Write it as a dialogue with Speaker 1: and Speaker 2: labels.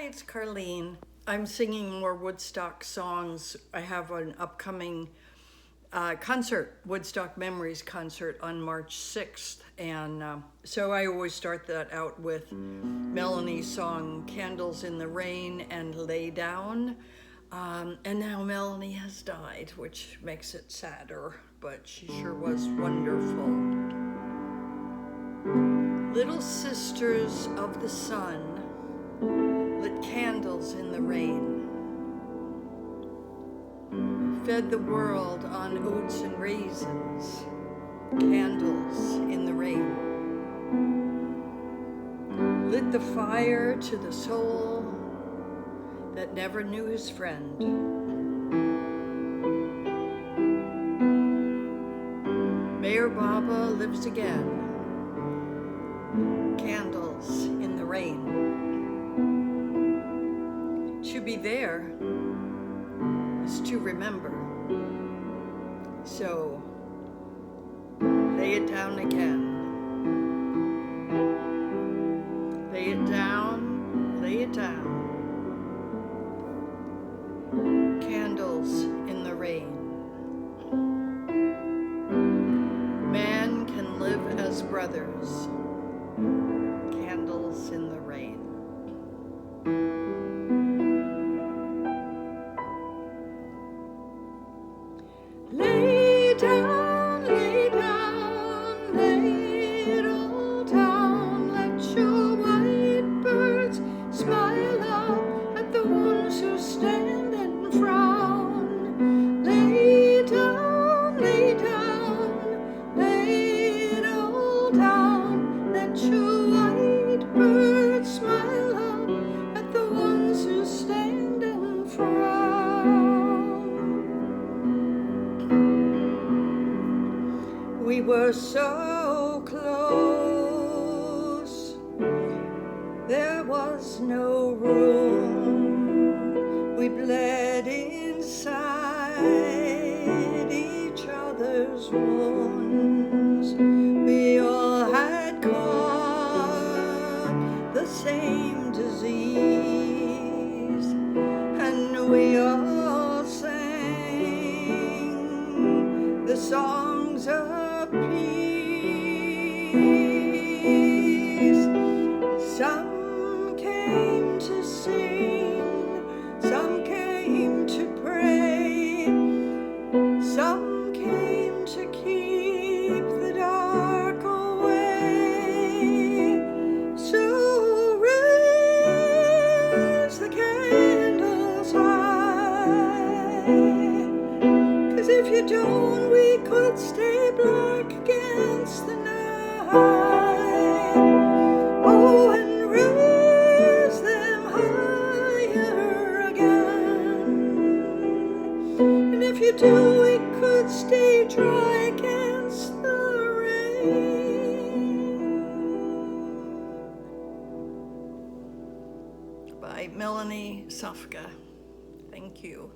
Speaker 1: it's Carlene. I'm singing more Woodstock songs. I have an upcoming concert, Woodstock Memories concert on March 6th. And so I always start that out with Melanie's song, Candles in the Rain and Lay Down. And now Melanie has died, which makes it sadder, but she sure was wonderful. Little sisters of the sun lit candles in the rain, fed the world on oats and raisins, candles in the rain, lit the fire to the soul that never knew his friend. Mayor Baba lives again, candles in the rain. To be there is to remember. So lay it down again. Lay it down, lay it down. Candles in the rain. Man can live as brothers. Candles in the rain. Lay down, lay down, lay it all down. Let your white birds smile up at the ones who stand and frown. Lay down, lay down, lay it all down. Let your white birds smile up at the ones who stand and frown. We were so close, there was no room. We bled inside each other's wounds. We all had caught the same disease, and we all sang the songs of peace. Some came to sing, some came to pray, some came to keep the dark away. So raise the candles high, 'cause if you don't, we could stay black against the night. Oh, and raise them higher again. And if you do, we could stay dry against the rain. By Melanie Safka. Thank you.